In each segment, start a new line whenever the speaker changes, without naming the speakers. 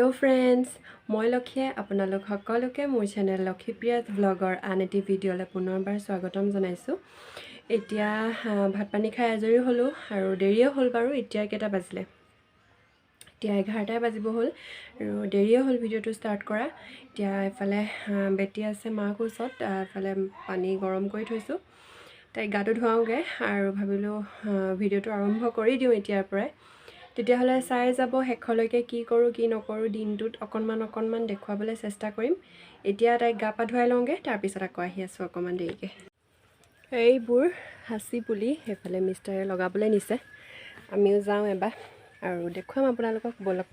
Hello' friends, মই লক্ষীয়ে আপোনালোক সকলোকে মোৰ চেনেল লক্ষীপ্ৰিয়া ভ্লগৰ আন এটি ভিডিঅ'লৈ পুনৰবাৰ স্বাগতম জনাইছোঁ। এতিয়া ভাত পানী খাই আজৰি হ'লোঁ আৰু দেৰিয়ে হ'ল বাৰু। এতিয়া কেইটা বাজিলে? এতিয়া 11টাই বাজিব হ'ল আৰু দেৰিয়ে হ'ল ভিডিঅ'টো ষ্টাৰ্ট কৰা। এতিয়া এফালে বেটি আছে মাক ওচৰত, এফালে পানী গৰম কৰি থৈছোঁ। তাইক গাটো ধুৱাওঁগৈ আৰু ভাবিলোঁ ভিডিঅ'টো আৰম্ভ কৰি দিওঁ এতিয়াৰ পৰাই। তেতিয়াহ'লে চাই যাব শেষলৈকে কি কৰোঁ কি নকৰোঁ, দিনটোত অকণমান দেখুৱাবলৈ চেষ্টা কৰিম। এতিয়া তাইক গা পা ধুৱাই লওঁগৈ, তাৰপিছত আকৌ আহি আছোঁ অকণমান দেৰিকৈ। এইবোৰ সাঁচি পুলি সেইফালে মিষ্টাৰে লগাবলৈ নিছে, আমিও যাওঁ এবাৰ আৰু দেখুৱাম আপোনালোকক, ব'লক।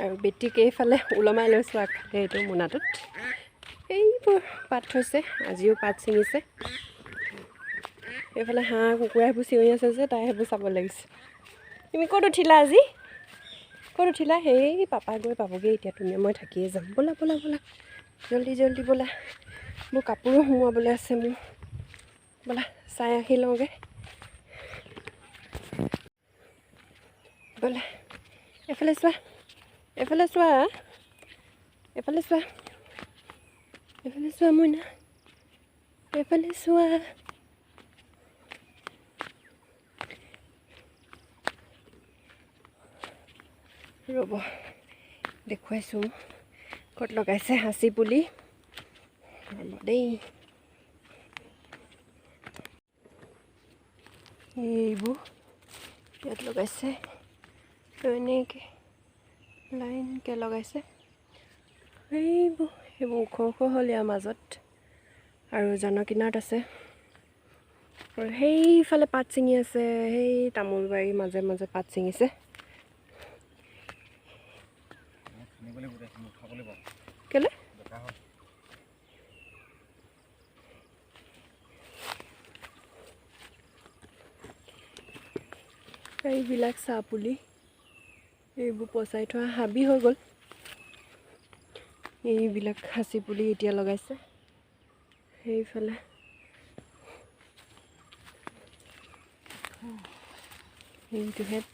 আৰু বেটিক এইফালে ওলমাই লৈছোঁ আগফালে এইটো মোনাটোত। এইবোৰ পাত থৈছে, আজিও পাত ছিঙিছে। এইফালে হাঁহ কুকুৰা সেইবোৰ চিঞৰি আছে যে, তাই সেইবোৰ চাব লাগিছে। তুমি ক'ত উঠিলা আজি? ক'ত উঠিলা? সেই পাপা গৈ পাবগৈ এতিয়া, তুমি মই থাকিয়ে যাম। ব'লা ব'লা ব'লা, জল্দি ব'লা। মোৰ কাপোৰো সোমোৱাবলৈ আছে মোৰ। ব'লা চাই আহি লওঁগৈ। ব'লা এফালে চোৱা, এফালে চোৱা, এফালে চোৱা, এফালে চোৱা মইনা, এফালে চোৱা। ৰ'ব দেখুৱাইছোঁ ক'ত লগাইছে সাঁচি পুলি। ৰ'ব দেই, এইবোৰ ইয়াত লগাইছে, এনেকৈ লাইনকৈ লগাইছে। সেইবোৰ ওখ হ'ল ইয়াৰ মাজত আৰু জানৰ কিনাৰত আছে। আৰু সেইফালে পাত ছিঙি আছে, সেই তামোল বাৰীৰ মাজে মাজে পাত ছিঙিছে। কেলে এইবিলাক চাহ পুলি, এইবোৰ পচাই থোৱা হাবি হৈ গ'ল। এইবিলাক সাঁচি পুলি এতিয়া লগাইছে সেইফালে। এইটোহেঁত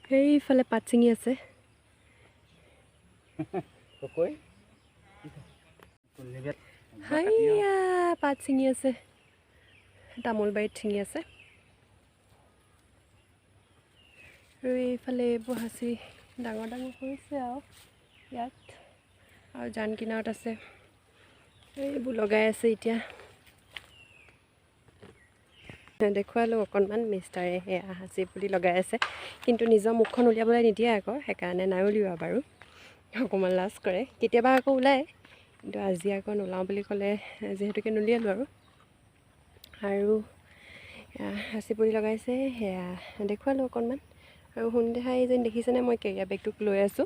সেইফালে পাত ছিঙি আছে। হাইয়া পাত ছিঙি আছে, তামোল বাৰীত ছিঙি আছে। আৰু এইফালে এইবোৰ সাঁচি ডাঙৰ হৈছে আৰু ইয়াত, আৰু জান কিনাৰত আছে। এইবোৰ লগাই আছে এতিয়া। দেখুৱালোঁ অকণমান, মিষ্টাৰে সেয়া সাঁচি পুলি লগাই আছে, কিন্তু নিজৰ মুখখন উলিয়াবলৈ নিদিয়ে আকৌ, সেইকাৰণে নাই উলিওৱা বাৰু। অকণমান লাজ কৰে, কেতিয়াবা আকৌ ওলায়, কিন্তু আজি আকৌ নোলাওঁ বুলি ক'লে যিহেতুকে নুলিয়ালোঁ আৰু সাঁচি পুলি লগাইছে সেয়া দেখুৱালোঁ অকণমান। আৰু সোনদেহাই যেন দেখিছেনে, মই কেৰিয়াৰ বেগটোক লৈ আছোঁ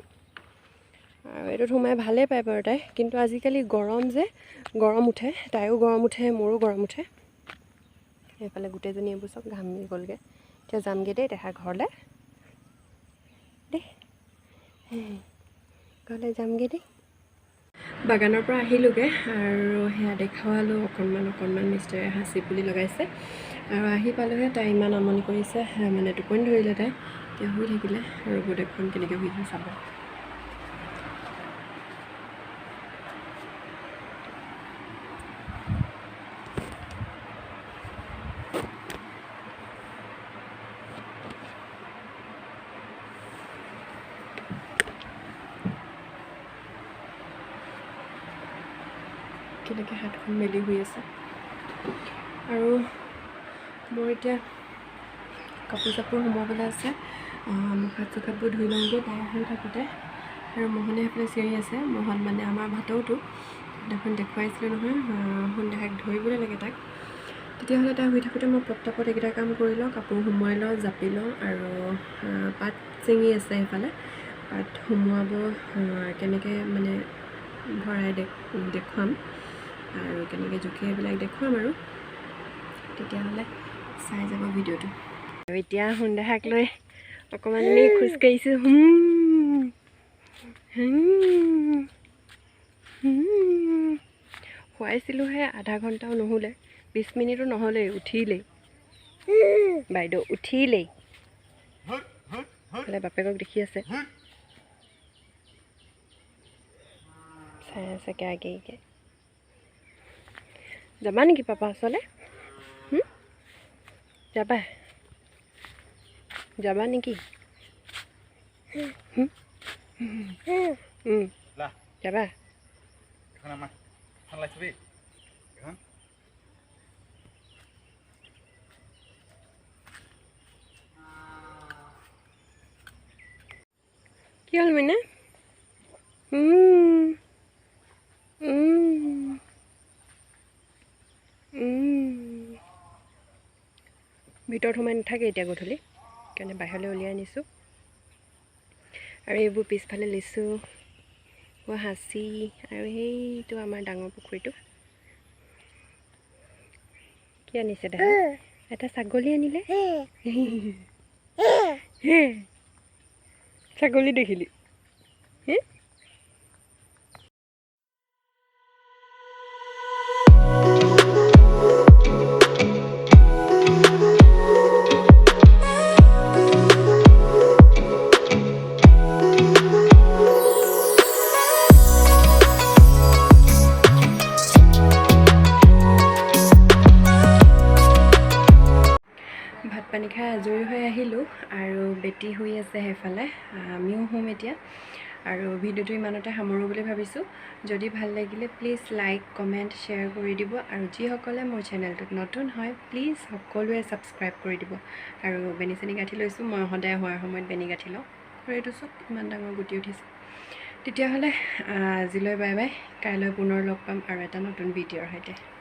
আৰু এইটোত সোমাই ভালেই পায় বাৰু তাই, কিন্তু আজিকালি গৰম যে, গৰম উঠে, তাইৰো গৰম উঠে মোৰো গৰম উঠে। সেইফালে গোটেইজনী এইবোৰ চব ঘামি গ'লগৈ। এতিয়া যামগৈ দেই দেহা ঘৰলৈ, দেই ঘৰলৈ যামগৈ দেই। বাগানৰ পৰা আহিলোগৈ আৰু সেয়া দেখুৱালোঁ অকণমান মিষ্টাৰে হাঁচি পুলি লগাইছে আৰু আহি পালোঁহে তাই ইমান আমনি কৰিছে মানে টোপনি ধৰিলে তাই এতিয়া শুই থাকিলে ৰ'ব দেখোন কেনেকৈ শুইছে চাব কেনেকৈ হাতখন মেলি শুই আছে আৰু মোৰ এতিয়া কাপোৰ চাপোৰ সোমাবলৈ আছে মুখ হাত চুখাতবোৰ ধুই লওঁগৈ তাই শুই থাকোঁতে আৰু মোহনে সেইফালে চিঞৰি আছে মোহন মানে আমাৰ ভাতৌটো দেখোন দেখুৱাইছিলোঁ নহয় সন্ধ্যাক ধৰিবলৈ লাগে তাক তেতিয়াহ'লে তাই শুই থাকোঁতে মই পটাপট এইকেইটা কাম কৰি লওঁ কাপোৰ সোমোৱাই লওঁ জাপি লওঁ আৰু পাত ছিঙি আছে সেইফালে পাত সোমোৱাব কেনেকৈ মানে ভৰাই দেখুৱাম আৰু কেনেকৈ জুখি এইবিলাক দেখুৱাম আৰু তেতিয়াহ'লে চাই যাব ভিডিঅ'টো আৰু এতিয়া সন্ধ্যাক লৈ অকণমান আমি খোজকাঢ়িছোঁ শুৱাইছিলোঁহে আধা ঘণ্টাও নহ'লে 20 মিনিটো নহ'লেই উঠিলেই বাইদেউ উঠিলেই বোলে বাপেকক দেখি আছে চাই আছে কেৰাকেৰিকৈ যাবা নেকি পাপা ওচৰলৈ যাবা যাবা নেকি যাবা কি হ'ল মানে ভিতৰত সোমাই নাথাকে এতিয়া গধূলি সেইকাৰণে বাহিৰলৈ উলিয়াই আনিছোঁ আৰু এইবোৰ পিছফালে লিচু সাঁচি আৰু সেইটো আমাৰ ডাঙৰ পুখুৰীটো কি আনিছে দেখা এটা ছাগলী আনিলে ছাগলী দেখিলি ভাত পানী খাই আজৰি হৈ আহিলোঁ আৰু বেটি শুই আছে সেইফালে আমিও শুম এতিয়া আৰু ভিডিঅ'টো ইমানতে সামৰোঁ বুলি ভাবিছোঁ যদি ভাল লাগিলে প্লিজ লাইক কমেণ্ট শ্বেয়াৰ কৰি দিব আৰু যিসকলে মোৰ চেনেলটোত নতুন হয় প্লিজ সকলোৱে ছাবস্ক্ৰাইব কৰি দিব আৰু বেনি চেনি গাঁঠি লৈছোঁ মই সদায় হোৱাৰ সময়ত বেনি গাঁঠি লওঁ আৰু এইটো চব ইমান ডাঙৰ গুটি উঠিছে তেতিয়াহ'লে আজিলৈ বাই বাই কাইলৈ পুনৰ লগ পাম আৰু এটা নতুন ভিডিঅ'ৰ সৈতে